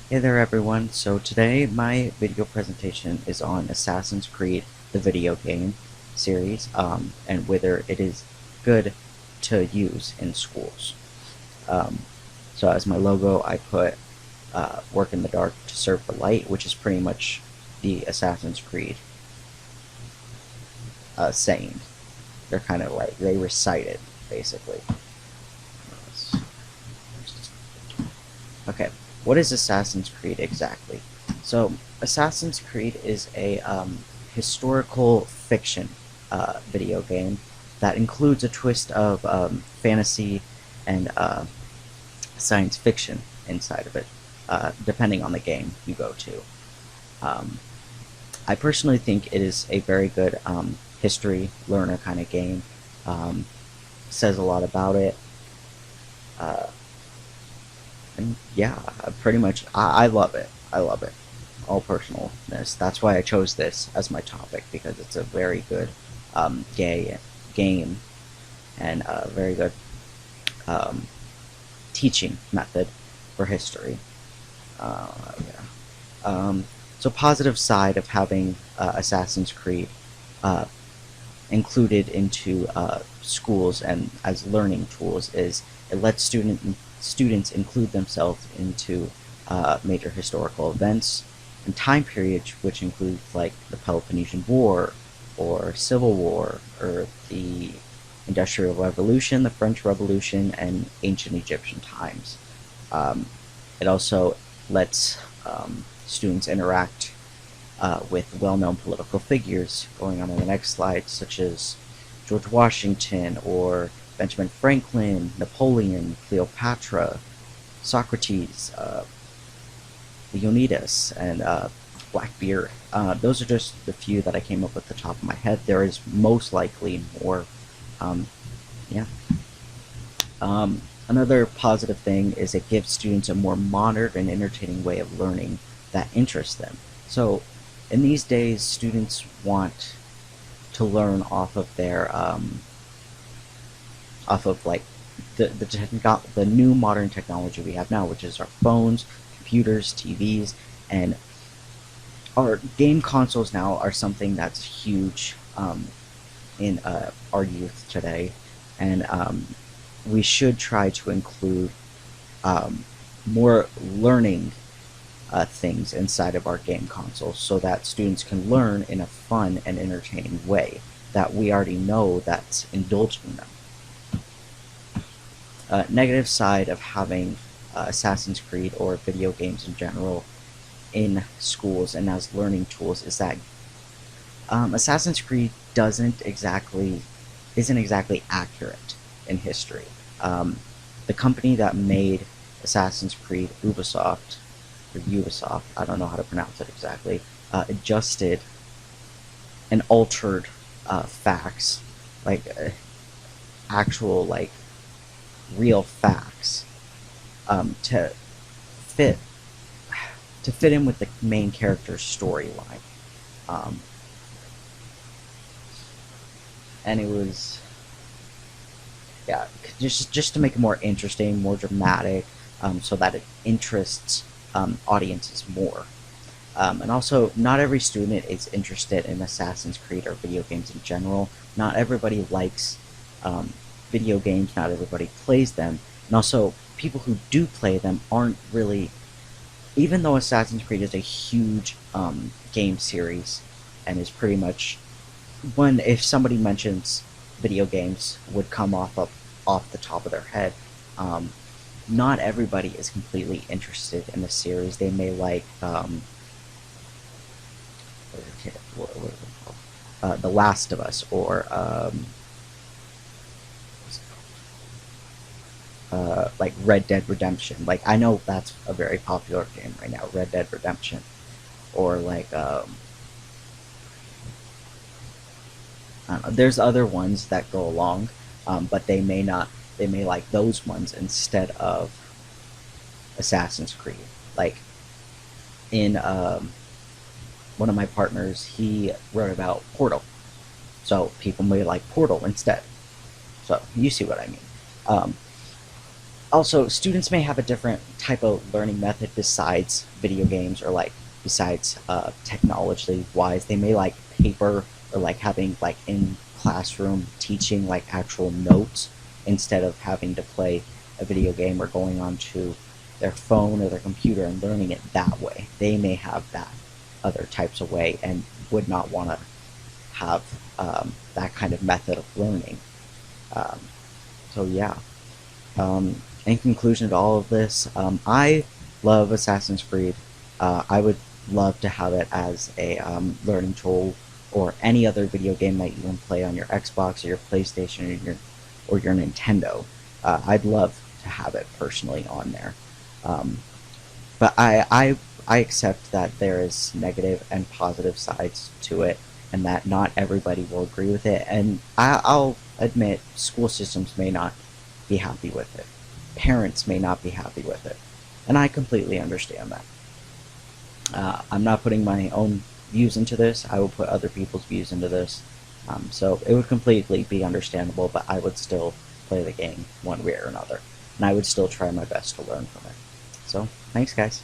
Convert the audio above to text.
Hey there everyone, so today my video presentation is on Assassin's Creed, the video game series, and whether it is good to use in schools. Um, so as my logo I put work in the dark to serve the light, which is pretty much the Assassin's Creed saying. They're kind of like, they recite it, basically. Okay, what is Assassin's Creed exactly? So, Assassin's Creed is a historical fiction video game that includes a twist of fantasy and science fiction inside of it, depending on the game you go to. Um, I personally think it is a very good history learner kind of game. Um, Says a lot about it. Uh, And yeah, pretty much, I love it. I love it. All personalness. That's why I chose this as my topic, because it's a very good gay game and a very good um, teaching method for history. Yeah. So positive side of having Assassin's Creed uh, included into schools and as learning tools is it lets students include themselves into major historical events and time periods, which include like the Peloponnesian War or Civil War or the Industrial Revolution, the French Revolution, and ancient Egyptian times. Um, it also lets students interact with well-known political figures, going on to the next slide, such as George Washington or Benjamin Franklin, Napoleon, Cleopatra, Socrates, Leonidas, and Blackbeard. Those are just the few that I came up with at the top of my head. There is most likely more. Um, yeah. Another positive thing is it gives students a more modern and entertaining way of learning that interests them. So, in these days, students want to learn off of like the new modern technology we have now, which is our phones, computers, TVs, and our game consoles now are something that's huge in our youth today, and we should try to include um, more learning things inside of our game consoles so that students can learn in a fun and entertaining way that we already know that's indulging them. Negative side of having Assassin's Creed or video games in general in schools and as learning tools is that Assassin's Creed isn't exactly accurate in history. Um, the company that made Assassin's Creed, Ubisoft, I don't know how to pronounce it exactly, adjusted and altered facts, like actual like real facts, to fit in with the main character's storyline. Um, and it was, yeah, just to make it more interesting, more dramatic, so that it interests audiences more. And also, not every student is interested in Assassin's Creed or video games in general. Not everybody likes video games. Not everybody plays them. And also, people who do play them aren't really. Even though Assassin's Creed is a huge game series and is pretty much when if somebody mentions video games would come off the top of their head. Um, Not everybody is completely interested in the series. They may like what is it called? The Last of Us or like Red Dead Redemption. Like I know that's a very popular game right now, Red Dead Redemption, or like I don't know, there's other ones that go along, but they may not. They may like those ones instead of Assassin's Creed. Like in one of my partners, he wrote about Portal, so people may like Portal instead. So you see what I mean. Um, Also, students may have a different type of learning method besides video games, or like besides technology wise. They may like paper, or like having like in classroom teaching like actual notes instead of having to play a video game or going onto their phone or their computer and learning it that way. They may have that other types of way and would not want to have that kind of method of learning. Um, so yeah. In conclusion to all of this, I love Assassin's Creed. I would love to have it as a learning tool, or any other video game that you can play on your Xbox or your PlayStation or your Nintendo. I'd love to have it personally on there. Um, but I accept that there is negative and positive sides to it, and that not everybody will agree with it. And I'll admit, school systems may not be happy with it. Parents may not be happy with it. And I completely understand that. I'm not putting my own views into this. I will put other people's views into this. So it would completely be understandable, but I would still play the game one way or another. And I would still try my best to learn from it. So, thanks guys.